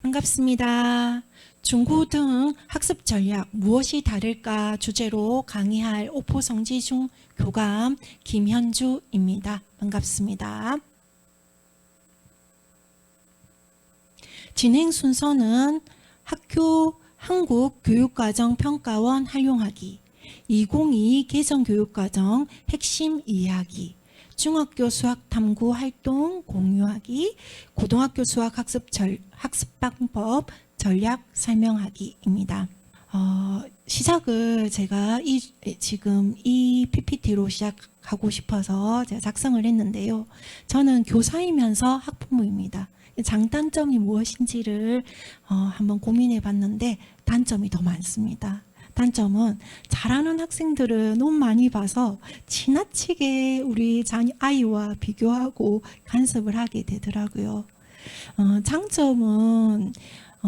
반갑습니다. 중고등 학습 전략 무엇이 다를까 주제로 강의할 오포성지중 교감 김현주입니다. 반갑습니다. 진행 순서는 학교 한국교육과정평가원 활용하기, 2022 개정교육과정 핵심 이해하기, 중학교 수학 탐구 활동 공유하기, 고등학교 수학 학습 방법 전략 설명하기입니다. 시작을 제가 지금 이 PPT로 시작하고 싶어서 제가 작성을 했는데요. 저는 교사이면서 학부모입니다. 장단점이 무엇인지를 한번 고민해 봤는데 단점이 더 많습니다. 단점은 잘하는 학생들을 너무 많이 봐서 지나치게 우리 아이와 비교하고 간섭을 하게 되더라고요. 장점은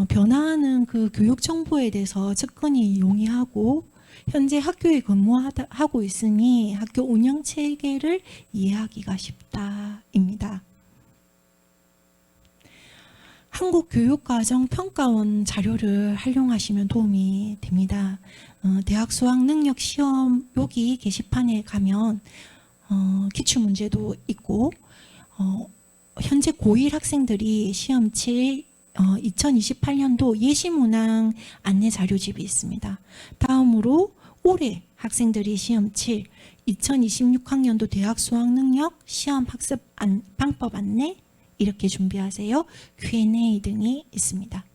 변화하는 그 교육 정보에 대해서 접근이 용이하고 현재 학교에 근무하고 있으니 학교 운영 체계를 이해하기가 쉽다입니다. 한국교육과정평가원 자료를 활용하시면 도움이 됩니다. 대학 수학능력 시험 여기 게시판에 가면 기출문제도 있고 현재 고1 학생들이 시험 칠 2028년도 예시문항 안내 자료집이 있습니다. 다음으로 올해 학생들이 시험 칠 2026학년도 대학 수학능력 시험 학습 방법 안내 이렇게 준비하세요. Q&A 등이 있습니다.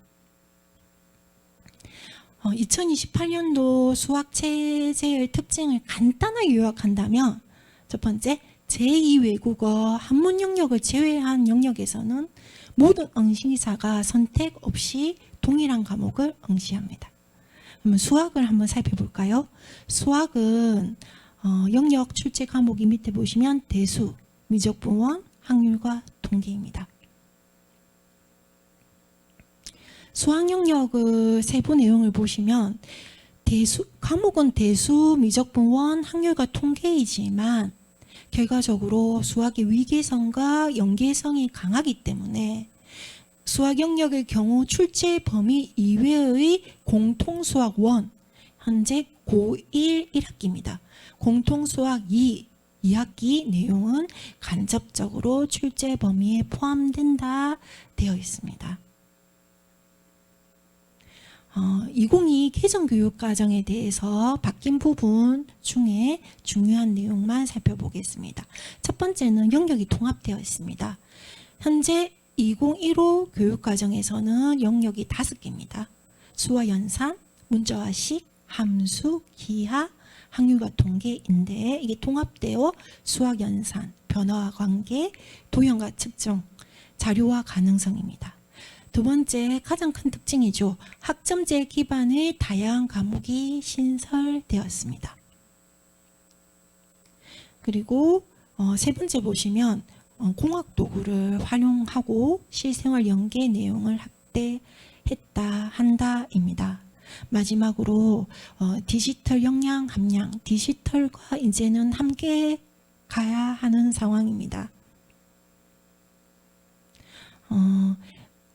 2028년도 수학 체제의 특징을 간단하게 요약한다면 첫 번째, 제2외국어 한문 영역을 제외한 영역에서는 모든 응시자가 선택 없이 동일한 과목을 응시합니다. 그러면 수학을 한번 살펴볼까요? 수학은 영역 출제 과목이 밑에 보시면 대수, 미적분원, 확률과 통계입니다. 수학 영역의 세부 내용을 보시면 과목은 대수, 미적분원, 확률과 통계이지만 결과적으로 수학의 위계성과 연계성이 강하기 때문에 수학 영역의 경우 출제 범위 이외의 공통수학 1, 현재 고1 1학기입니다. 공통수학 2학기 내용은 간접적으로 출제 범위에 포함된다 되어 있습니다. 2022 개정교육과정에 대해서 바뀐 부분 중에 중요한 내용만 살펴보겠습니다. 첫 번째는 영역이 통합되어 있습니다. 현재 2015 교육과정에서는 영역이 5개입니다. 수와 연산, 문자와식, 함수, 기하, 확률과 통계인데 이게 통합되어 수학 연산, 변화와 관계, 도형과 측정, 자료와 가능성입니다. 두 번째 가장 큰 특징이죠. 학점제 기반의 다양한 과목이 신설되었습니다. 그리고 세 번째 보시면 공학 도구를 활용하고 실생활 연계 내용을 한다입니다. 마지막으로 디지털 역량 함량, 디지털과 이제는 함께 가야 하는 상황입니다.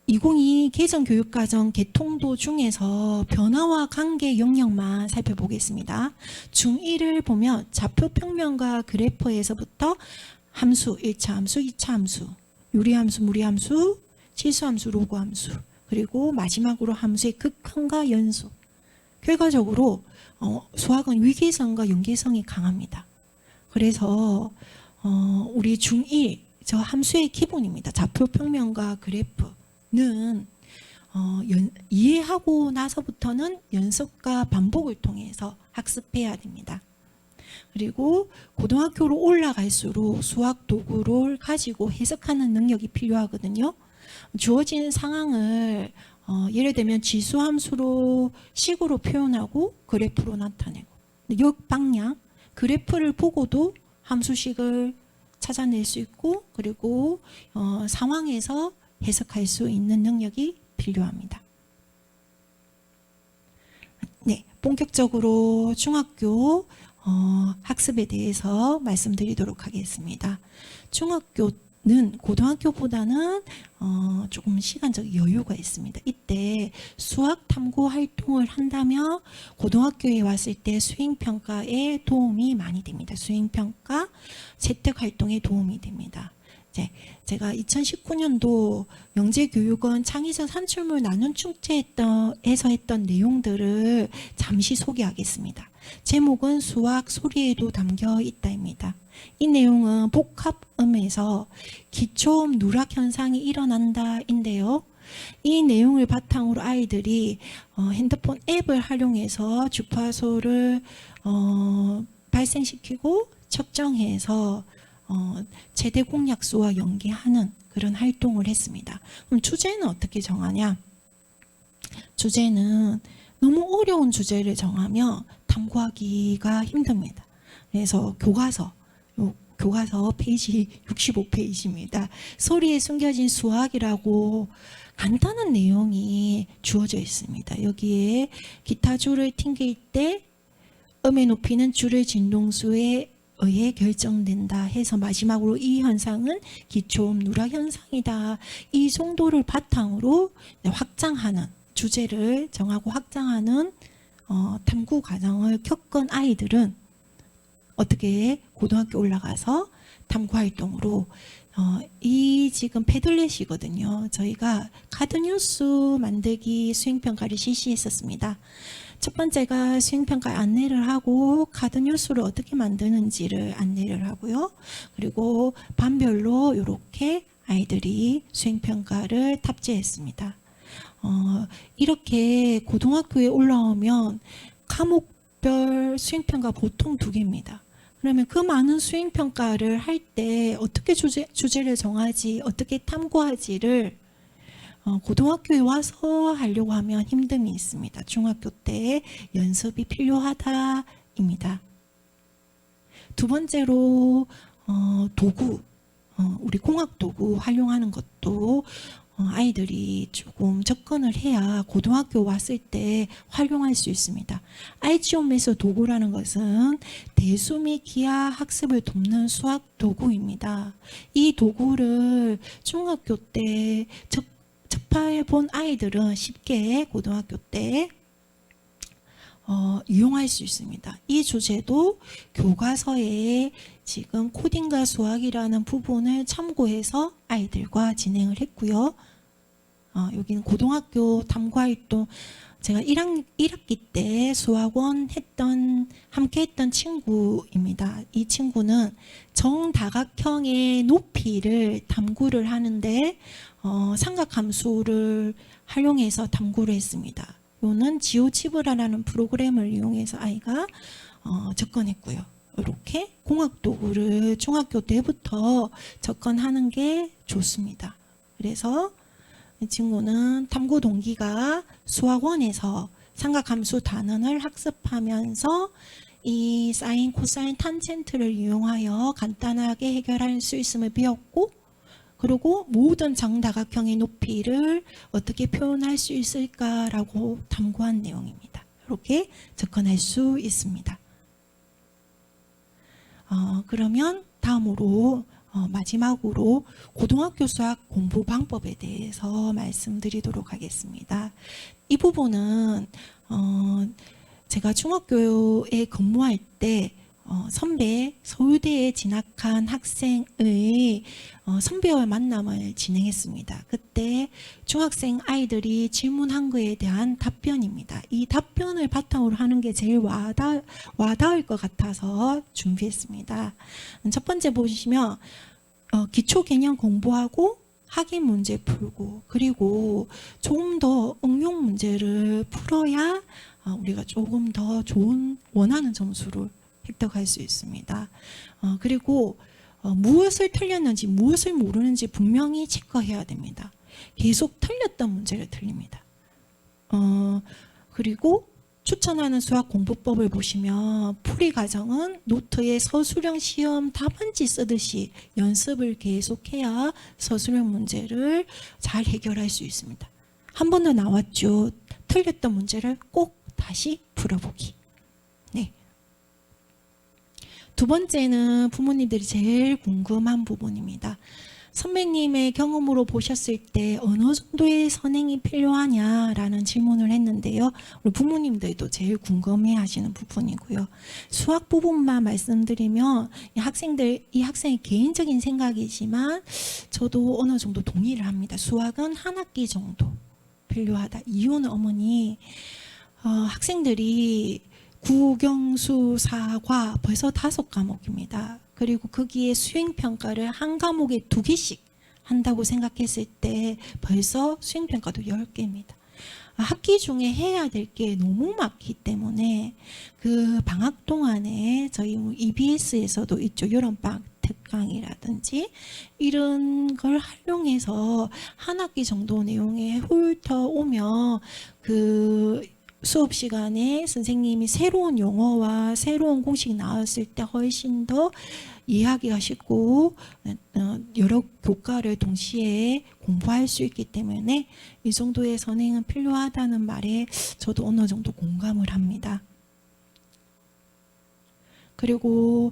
2022 개정교육과정 개통도 중에서 변화와 관계 영역만 살펴보겠습니다. 중1을 보면 좌표평면과 그래프에서부터 함수, 1차 함수, 2차 함수, 유리함수, 무리함수, 치수함수, 로그함수, 그리고 마지막으로 함수의 극한과 연속. 결과적으로 수학은 위계성과 연계성이 강합니다. 그래서 우리 중1 저 함수의 기본입니다. 좌표평면과 그래프는 이해하고 나서부터는 연습과 반복을 통해서 학습해야 됩니다. 그리고 고등학교로 올라갈수록 수학 도구를 가지고 해석하는 능력이 필요하거든요. 주어진 상황을 예를 들면 지수함수로 식으로 표현하고 그래프로 나타내고 역방향 그래프를 보고도 함수식을 찾아낼 수 있고 그리고 상황에서 해석할 수 있는 능력이 필요합니다. 네, 본격적으로 중학교 학습에 대해서 말씀드리도록 하겠습니다. 중학교 고등학교보다는 조금 시간적 여유가 있습니다. 이때 수학 탐구 활동을 한다면 고등학교에 왔을 때 수행평가에 도움이 많이 됩니다. 수행평가, 채택 활동에 도움이 됩니다. 제가 2019년도 영재교육원 창의적 산출물 나눔 축제에서 했던 내용들을 잠시 소개하겠습니다. 제목은 수학 소리에도 담겨 있다입니다. 이 내용은 복합음에서 기초음 누락 현상이 일어난다인데요. 이 내용을 바탕으로 아이들이 핸드폰 앱을 활용해서 주파수를 발생시키고 측정해서 최대 공약수와 연계하는 그런 활동을 했습니다. 그럼 주제는 어떻게 정하냐? 주제는 너무 어려운 주제를 정하면 탐구하기가 힘듭니다. 그래서 교과서 페이지 65페이지입니다. 소리에 숨겨진 수학이라고 간단한 내용이 주어져 있습니다. 여기에 기타 줄을 튕길 때 음의 높이는 줄의 진동수에 의해 결정된다 해서 마지막으로 이 현상은 기초음 누락 현상이다. 이 정도를 바탕으로 확장하는 주제를 정하고 확장하는 탐구 과정을 겪은 아이들은 어떻게 고등학교 올라가서 탐구 활동으로 이 지금 패들렛이거든요. 저희가 카드뉴스 만들기 수행평가를 실시했었습니다. 첫 번째가 수행평가 안내를 하고 카드뉴스를 어떻게 만드는지를 안내를 하고요. 그리고 반별로 이렇게 아이들이 수행평가를 탑재했습니다. 이렇게 고등학교에 올라오면 과목별 수행평가 보통 2개입니다. 그러면 그 많은 수행평가를 할 때 어떻게 주제를 정하지, 어떻게 탐구하지를 고등학교에 와서 하려고 하면 힘듦이 있습니다. 중학교 때 연습이 필요하다입니다. 두 번째로 도구, 우리 공학 도구 활용하는 것도 아이들이 조금 접근을 해야 고등학교 왔을 때 활용할 수 있습니다. 알지오메스 도구라는 것은 대수 및 기하 학습을 돕는 수학 도구입니다. 이 도구를 중학교 때 접해 본 아이들은 쉽게 고등학교 때 이용할 수 있습니다. 이 주제도 교과서에 지금 코딩과 수학이라는 부분을 참고해서 아이들과 진행을 했고요. 여기는 고등학교 탐구활동 제가 1학기 때 수학원 함께 했던 친구입니다. 이 친구는 정다각형의 높이를 탐구를 하는데 삼각함수를 활용해서 탐구를 했습니다. 이거는 지오치브라라는 프로그램을 이용해서 아이가 접근했고요. 이렇게 공학도구를 중학교 때부터 접근하는 게 좋습니다. 그래서 이 친구는 탐구 동기가 수학원에서 삼각함수 단원을 학습하면서 이 사인, 코사인, 탄젠트를 이용하여 간단하게 해결할 수 있음을 배웠고, 그리고 모든 정다각형의 높이를 어떻게 표현할 수 있을까라고 탐구한 내용입니다. 이렇게 접근할 수 있습니다. 그러면 다음으로 마지막으로 고등학교 수학 공부 방법에 대해서 말씀드리도록 하겠습니다. 이 부분은 제가 중학교에 근무할 때 선배 서울대에 진학한 학생의 선배와의 만남을 진행했습니다. 그때 중학생 아이들이 질문한 거에 대한 답변입니다. 이 답변을 바탕으로 하는 게 제일 와닿을 것 같아서 준비했습니다. 첫 번째 보시면 기초 개념 공부하고 확인 문제 풀고, 그리고 조금 더 응용 문제를 풀어야 우리가 조금 더 좋은 원하는 점수를 획득할 수 있습니다. 그리고 무엇을 틀렸는지 무엇을 모르는지 분명히 체크해야 됩니다. 계속 틀렸던 문제를 틀립니다. 그리고 추천하는 수학 공부법을 보시면 풀이 과정은 노트에 서술형 시험 답안지 쓰듯이 연습을 계속해야 서술형 문제를 잘 해결할 수 있습니다. 한 번 더 나왔죠. 틀렸던 문제를 꼭 다시 풀어보기. 네. 두 번째는 부모님들이 제일 궁금한 부분입니다. 선배님의 경험으로 보셨을 때 어느 정도의 선행이 필요하냐라는 질문을 했는데요. 우리 부모님들도 제일 궁금해하시는 부분이고요. 수학 부분만 말씀드리면 이 학생의 개인적인 생각이지만 저도 어느 정도 동의를 합니다. 수학은 한 학기 정도 필요하다. 이유는 어머니 학생들이 국영수 사과 벌써 5과목입니다. 그리고 거기에 수행평가를 한 과목에 2개씩 한다고 생각했을 때 벌써 수행평가도 10개입니다. 학기 중에 해야 될 게 너무 많기 때문에 그 방학 동안에 저희 EBS에서도 있죠. 여름방학 특강이라든지 이런 걸 활용해서 한 학기 정도 내용에 훑어오면 그 수업 시간에 선생님이 새로운 용어와 새로운 공식이 나왔을 때 훨씬 더 이해하기가 쉽고 여러 교과를 동시에 공부할 수 있기 때문에 이 정도의 선행은 필요하다는 말에 저도 어느 정도 공감을 합니다. 그리고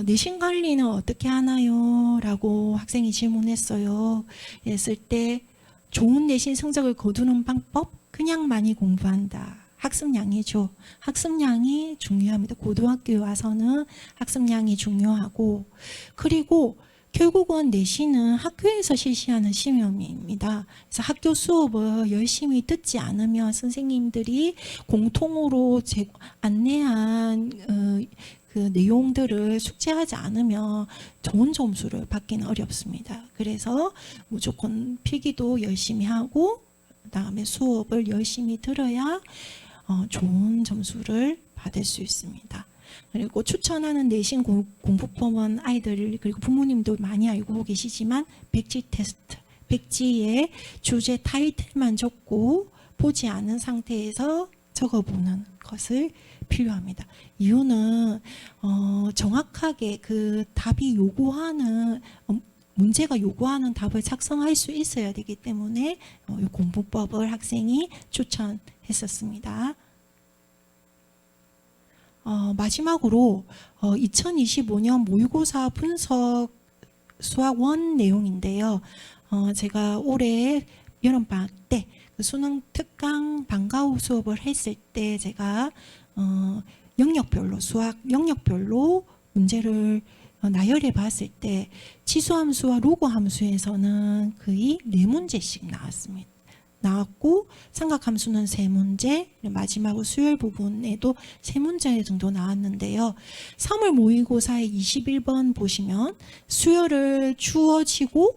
내신 관리는 어떻게 하나요? 라고 학생이 질문했어요. 했을 때 좋은 내신 성적을 거두는 방법? 그냥 많이 공부한다. 학습량이죠. 학습량이 중요합니다. 고등학교에 와서는 학습량이 중요하고 그리고 결국은 내신은 학교에서 실시하는 시험입니다. 그래서 학교 수업을 열심히 듣지 않으면 선생님들이 공통으로 안내한 그 내용들을 숙지하지 않으면 좋은 점수를 받기는 어렵습니다. 그래서 무조건 필기도 열심히 하고 그다음에 수업을 열심히 들어야 좋은 점수를 받을 수 있습니다. 그리고 추천하는 내신 공부법은 아이들 그리고 부모님도 많이 알고 계시지만 백지 테스트, 백지에 주제 타이틀만 적고 보지 않은 상태에서 적어보는 것을 필요합니다. 이유는 정확하게 그 답이 요구하는 문제가 요구하는 답을 작성할 수 있어야 되기 때문에 이 공부법을 학생이 추천했었습니다. 마지막으로 2025년 모의고사 분석 수학 1 내용인데요. 제가 올해 여름방학 때 수능 특강 방과 후 수업을 했을 때 제가 영역별로 수학 영역별로 문제를 나열해 봤을 때 치수함수와 로그함수에서는 거의 4문제씩 나왔고 삼각함수는 3문제, 마지막으로 수열 부분에도 3문제 정도 나왔는데요. 3월 모의고사의 21번 보시면 수열을 주어지고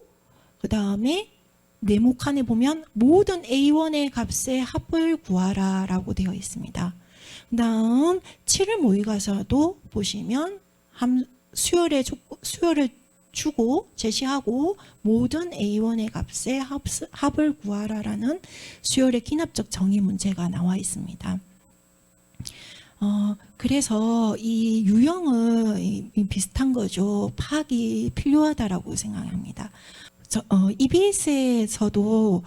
그 다음에 네모칸에 보면 모든 A1의 값의 합을 구하라 라고 되어 있습니다. 그 다음 7월 모의고사도 보시면 수열을 주고 제시하고 모든 A1의 값의 합을 구하라라는 수열의 기납적 정의 문제가 나와 있습니다. 그래서 이 유형은 비슷한 거죠. 파악이 필요하다라고 생각합니다. EBS에서도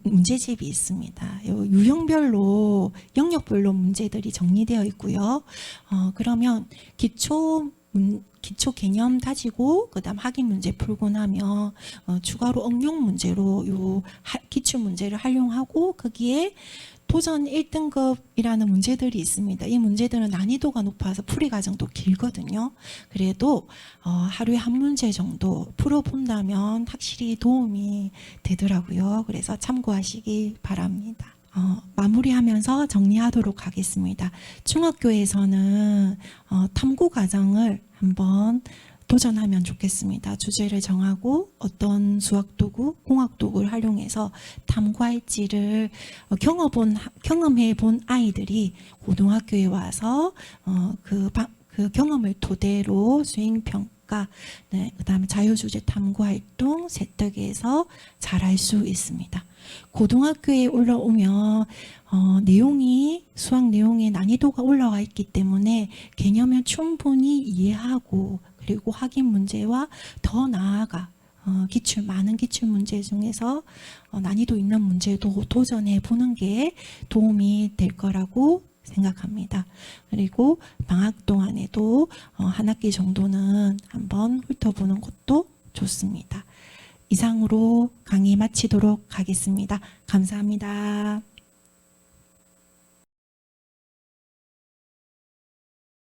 문제집이 있습니다. 유형별로 영역별로 문제들이 정리되어 있고요. 그러면 기초 개념 다지고 그다음 확인 문제 풀고 나면 추가로 응용 문제로 요 기출 문제를 활용하고 거기에 도전 1등급이라는 문제들이 있습니다. 이 문제들은 난이도가 높아서 풀이 과정도 길거든요. 그래도 하루에 한 문제 정도 풀어본다면 확실히 도움이 되더라고요. 그래서 참고하시기 바랍니다. 마무리하면서 정리하도록 하겠습니다. 중학교에서는 탐구 과정을 한번 도전하면 좋겠습니다. 주제를 정하고 어떤 수학도구, 공학도구를 활용해서 탐구할지를 경험해 본 아이들이 고등학교에 와서 그 경험을 토대로 수행평가, 그다음에 자유주제 탐구활동 세특에서 잘할 수 있습니다. 고등학교에 올라오면 수학 내용의 난이도가 올라와 있기 때문에 개념을 충분히 이해하고 그리고 확인 문제와 더 나아가 많은 기출 문제 중에서 난이도 있는 문제도 도전해 보는 게 도움이 될 거라고 생각합니다. 그리고 방학 동안에도 한 학기 정도는 한번 훑어보는 것도 좋습니다. 이상으로 강의 마치도록 하겠습니다. 감사합니다.